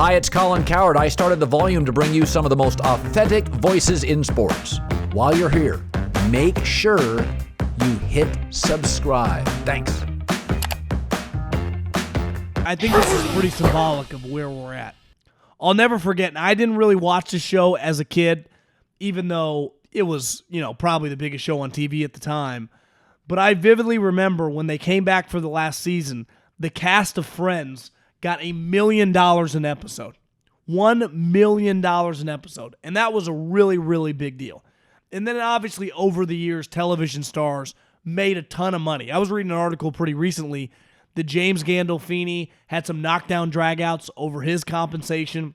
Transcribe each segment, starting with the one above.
Hi, it's Colin Coward. I started The Volume to bring you some of the most authentic voices in sports. While you're here, make sure you hit subscribe. Thanks. I think this is pretty symbolic of where we're at. I'll never forget, and I didn't really watch the show as a kid, even though it was, probably the biggest show on TV at the time. But I vividly remember when they came back for the last season, the cast of Friends got $1 million an episode. $1 million an episode. And that was a really, really big deal. And then obviously over the years, television stars made a ton of money. I was reading an article pretty recently that James Gandolfini had some knockdown dragouts over his compensation.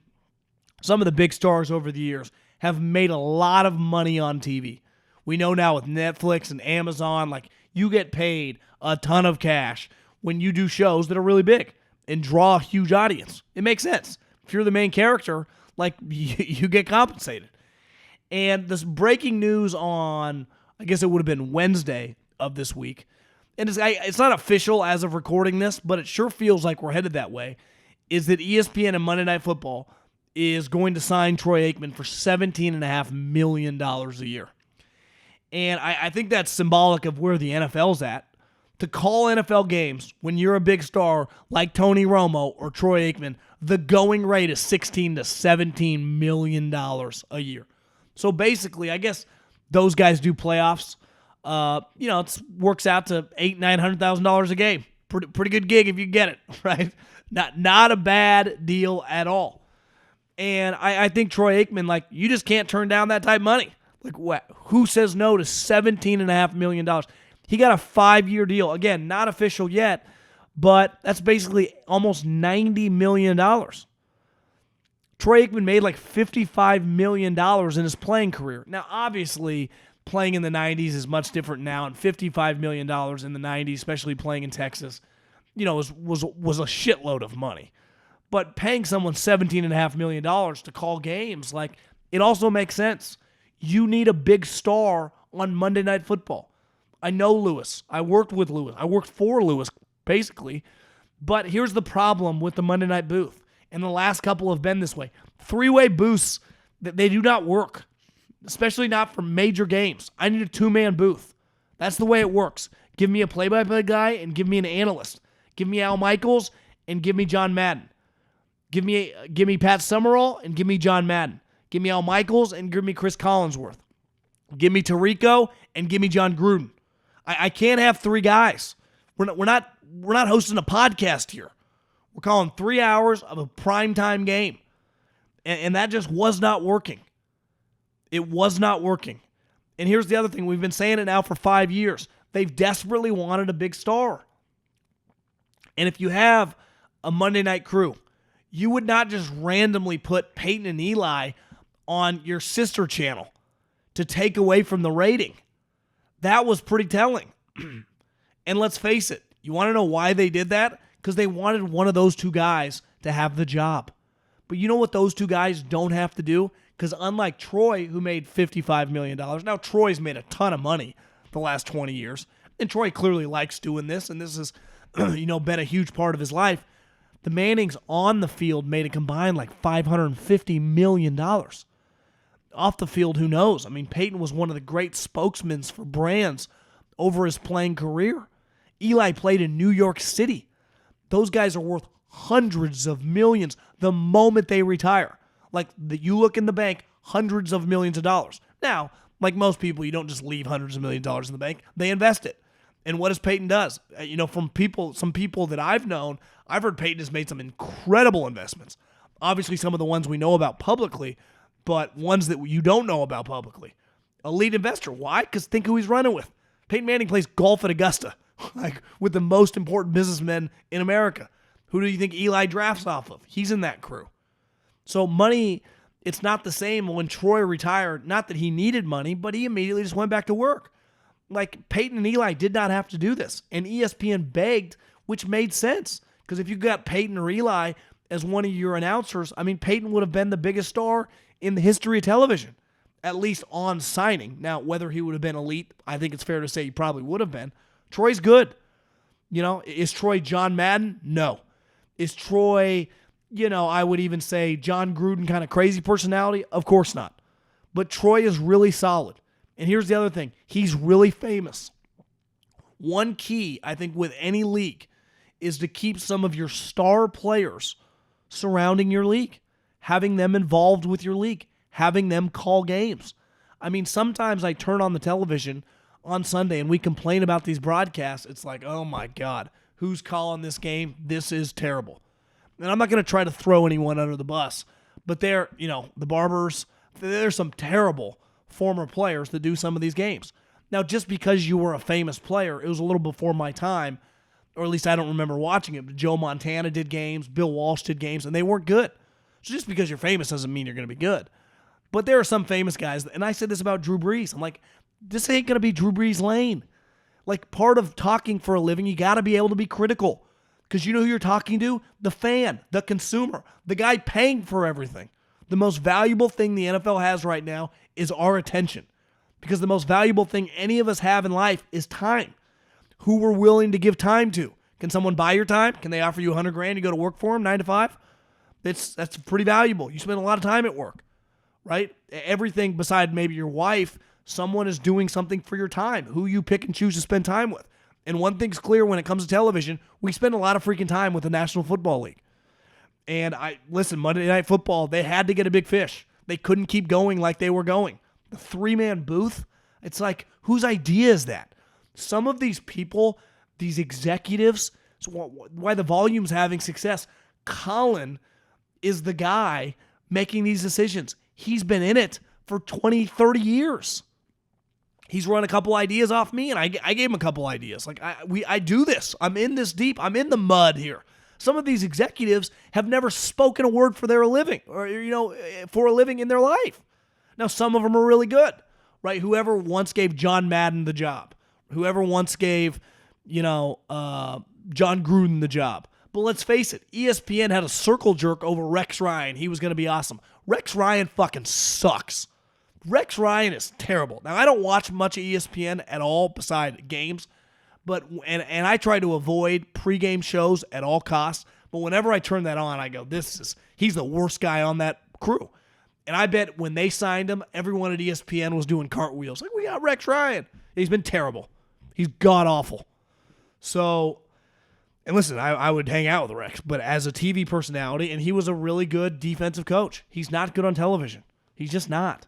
Some of the big stars over the years have made a lot of money on TV. We know now with Netflix and Amazon, you get paid a ton of cash when you do shows that are really big and draw a huge audience. It makes sense. If you're the main character, you get compensated. And this breaking news on, I guess it would have been Wednesday of this week, and it's not official as of recording this, but it sure feels like we're headed that way, is that ESPN and Monday Night Football is going to sign Troy Aikman for $17.5 million a year. And I think that's symbolic of where the NFL's at. To call NFL games when you're a big star like Tony Romo or Troy Aikman, the going rate is $16 to $17 million a year. So basically, I guess those guys do playoffs. It works out to $800,000-$900,000 a game. Pretty good gig if you get it, right? Not a bad deal at all. And I think Troy Aikman, you just can't turn down that type of money. What? Who says no to $17.5 million? He got a 5-year deal. Again, not official yet, but that's basically almost $90 million. Troy Aikman made $55 million in his playing career. Now, obviously, playing in the 90s is much different now, and $55 million in the 90s, especially playing in Texas, was a shitload of money. But paying someone $17.5 million to call games, it also makes sense. You need a big star on Monday Night Football. I know Lewis. I worked with Lewis. I worked for Lewis, basically. But here's the problem with the Monday Night booth, and the last couple have been this way. Three-way booths, they do not work, especially not for major games. I need a two-man booth. That's the way it works. Give me a play-by-play guy and give me an analyst. Give me Al Michaels and give me John Madden. Give me Pat Summerall and give me John Madden. Give me Al Michaels and give me Chris Collinsworth. Give me Tirico and give me John Gruden. I can't have three guys. We're not hosting a podcast here. We're calling 3 hours of a primetime game. And that just was not working. It was not working. And here's the other thing. We've been saying it now for 5 years. They've desperately wanted a big star. And if you have a Monday night crew, you would not just randomly put Peyton and Eli on your sister channel to take away from the rating. That was pretty telling. And let's face it, you want to know why they did that? Because they wanted one of those two guys to have the job. But you know what those two guys don't have to do? Because unlike Troy, who made $55 million, now Troy's made a ton of money the last 20 years, and Troy clearly likes doing this, and this has been a huge part of his life. The Mannings on the field made a combined $550 million. Off the field, who knows? I mean, Peyton was one of the great spokesmen for brands over his playing career. Eli played in New York City. Those guys are worth hundreds of millions the moment they retire. You look in the bank, hundreds of millions of dollars. Now, like most people, you don't just leave hundreds of millions of dollars in the bank. They invest it. And what does Peyton does? From some people that I've known, I've heard Peyton has made some incredible investments. Obviously, some of the ones we know about publicly, but ones that you don't know about publicly. Elite investor. Why? Because think who he's running with. Peyton Manning plays golf at Augusta, with the most important businessmen in America. Who do you think Eli drafts off of? He's in that crew. So money, it's not the same when Troy retired. Not that he needed money, but he immediately just went back to work. Peyton and Eli did not have to do this. And ESPN begged, which made sense. Because if you got Peyton or Eli as one of your announcers, Peyton would have been the biggest star in the history of television, at least on signing. Now, whether he would have been elite, I think it's fair to say he probably would have been. Troy's good. Is Troy John Madden? No. Is Troy I would even say John Gruden kind of crazy personality? Of course not. But Troy is really solid. And here's the other thing. He's really famous. One key, I think, with any league is to keep some of your star players surrounding your league, having them involved with your league, having them call games. I mean, sometimes I turn on the television on Sunday and we complain about these broadcasts. It's like, oh my God, who's calling this game? This is terrible. And I'm not going to try to throw anyone under the bus, but the Barbers, there's some terrible former players that do some of these games. Now, just because you were a famous player, it was a little before my time, or at least I don't remember watching it, but Joe Montana did games, Bill Walsh did games, and they weren't good. So just because you're famous doesn't mean you're going to be good. But there are some famous guys, and I said this about Drew Brees. I'm like, this ain't going to be Drew Brees' lane. Like, part of talking for a living, you got to be able to be critical. Because you know who you're talking to? The fan, the consumer, the guy paying for everything. The most valuable thing the NFL has right now is our attention. Because the most valuable thing any of us have in life is time. Who we're willing to give time to. Can someone buy your time? Can they offer you $100,000 to go to work for them 9 to 5? That's pretty valuable. You spend a lot of time at work, right? Everything beside maybe your wife, someone is doing something for your time. Who you pick and choose to spend time with. And one thing's clear when it comes to television, we spend a lot of freaking time with the National Football League. And Monday Night Football, they had to get a big fish. They couldn't keep going like they were going. The 3-man booth, it's like, whose idea is that? Some of these people, these executives, why the volume's having success, Colin is the guy making these decisions. He's been in it for 20, 30 years. He's run a couple ideas off me, and I gave him a couple ideas. Like, I do this. I'm in this deep. I'm in the mud here. Some of these executives have never spoken a word for their living, or for a living in their life. Now, some of them are really good, right? Whoever once gave John Madden the job, whoever once gave, John Gruden the job. But let's face it, ESPN had a circle jerk over Rex Ryan. He was going to be awesome. Rex Ryan fucking sucks. Rex Ryan is terrible. Now, I don't watch much of ESPN at all beside games, but and I try to avoid pregame shows at all costs. But whenever I turn that on, I go, he's the worst guy on that crew. And I bet when they signed him, everyone at ESPN was doing cartwheels. Like, we got Rex Ryan. He's been terrible. He's god-awful. So, and listen, I would hang out with Rex, but as a TV personality, and he was a really good defensive coach. He's not good on television. He's just not.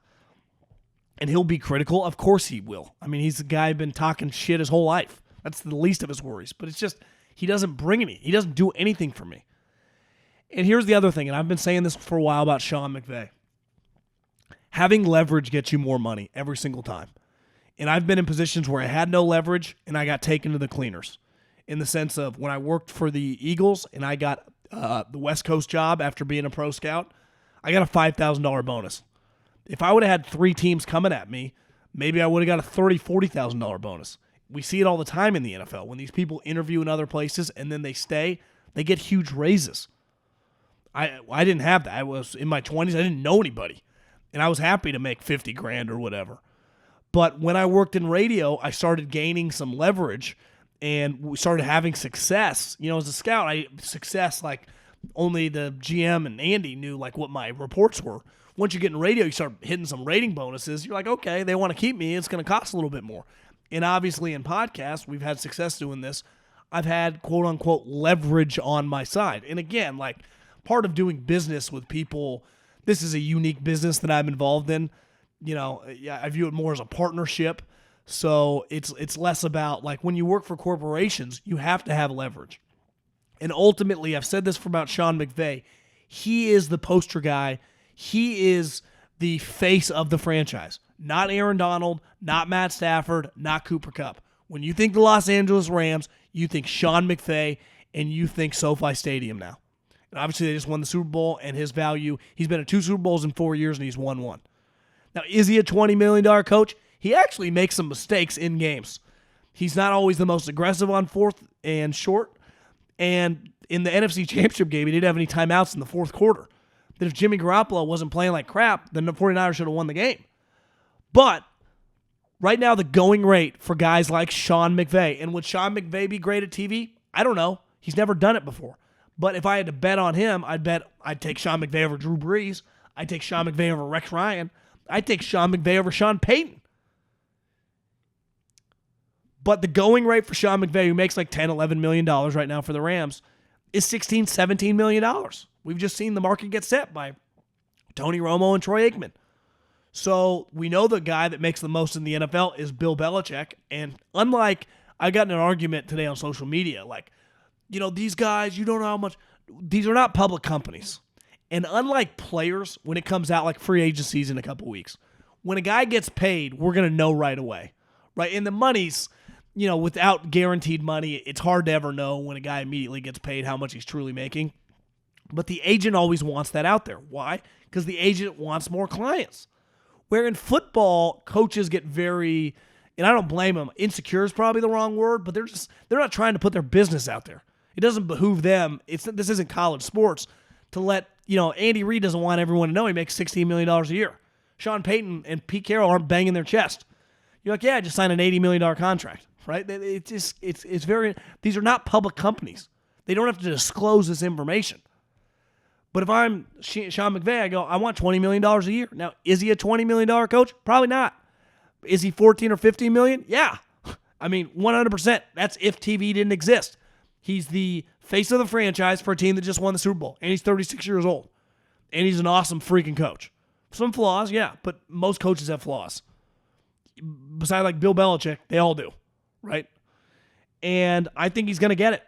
And he'll be critical. Of course he will. I mean, he's the guy been talking shit his whole life. That's the least of his worries. But it's just, he doesn't bring any. He doesn't do anything for me. And here's the other thing, and I've been saying this for a while about Sean McVay. Having leverage gets you more money every single time. And I've been in positions where I had no leverage and I got taken to the cleaners. In the sense of when I worked for the Eagles and I got the West Coast job after being a pro scout, I got a $5,000 bonus. If I would have had 3 teams coming at me, maybe I would have got a $30,000, $40,000 bonus. We see it all the time in the NFL. When these people interview in other places and then they stay, they get huge raises. I didn't have that. I was in my 20s. I didn't know anybody. And I was happy to make $50,000 or whatever. But when I worked in radio, I started gaining some leverage and we started having success. As a scout, success like only the GM and Andy knew like what my reports were. Once you get in radio, you start hitting some rating bonuses. You're like, okay, they want to keep me. It's going to cost a little bit more. And obviously in podcasts, we've had success doing this. I've had quote unquote leverage on my side. And again, like part of doing business with people, this is a unique business that I'm involved in. I view it more as a partnership. So it's less about like when you work for corporations, you have to have leverage. And ultimately, I've said this for about Sean McVay. He is the poster guy. He is the face of the franchise. Not Aaron Donald, not Matt Stafford, not Cooper Kupp. When you think the Los Angeles Rams, you think Sean McVay, and you think SoFi Stadium now. And obviously, they just won the Super Bowl, and his value, he's been in 2 Super Bowls in 4 years, and he's won 1. Now, is he a $20 million coach? He actually makes some mistakes in games. He's not always the most aggressive on 4th and short. And in the NFC Championship game, he didn't have any timeouts in the 4th quarter. That if Jimmy Garoppolo wasn't playing like crap, then the 49ers should have won the game. But right now, the going rate for guys like Sean McVay, and would Sean McVay be great at TV? I don't know. He's never done it before. But if I had to bet on him, I'd take Sean McVay over Drew Brees. I'd take Sean McVay over Rex Ryan. I'd take Sean McVay over Sean Payton. But the going rate for Sean McVay, who makes like $10, $11 million right now for the Rams, is $16, $17 million. We've just seen the market get set by Tony Romo and Troy Aikman. So we know the guy that makes the most in the NFL is Bill Belichick. And unlike, I got in an argument today on social media, like, these guys, you don't know how much, these are not public companies. And unlike players, when it comes out like free agencies in a couple weeks, when a guy gets paid, we're going to know right away, right? And the money's, without guaranteed money, it's hard to ever know when a guy immediately gets paid how much he's truly making. But the agent always wants that out there. Why? Because the agent wants more clients. Where in football, coaches get very, and I don't blame them, insecure is probably the wrong word, but they're not trying to put their business out there. It doesn't behoove them. This isn't college sports to let, Andy Reid doesn't want everyone to know he makes $16 million a year. Sean Payton and Pete Carroll aren't banging their chest. You're like, yeah, I just signed an $80 million contract, right? It's very, these are not public companies. They don't have to disclose this information. But if I'm Sean McVay, I go, I want $20 million a year. Now, is he a $20 million coach? Probably not. Is he 14 or 15 million? Yeah. I mean, 100%. That's if TV didn't exist. He's the face of the franchise for a team that just won the Super Bowl. And he's 36 years old. And he's an awesome freaking coach. Some flaws, yeah, but most coaches have flaws. Besides like Bill Belichick, they all do, right? And I think he's going to get it.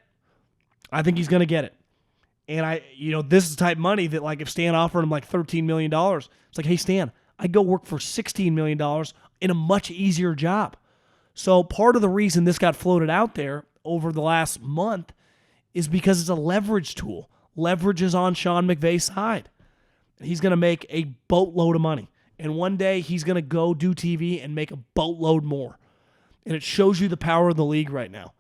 And this is the type of money that, like, if Stan offered him like $13 million, it's like, hey, Stan, I'd go work for $16 million in a much easier job. So part of the reason this got floated out there over the last month is because it's a leverage tool. Leverage is on Sean McVay's side. He's going to make a boatload of money. And one day he's going to go do TV and make a boatload more. And it shows you the power of the league right now.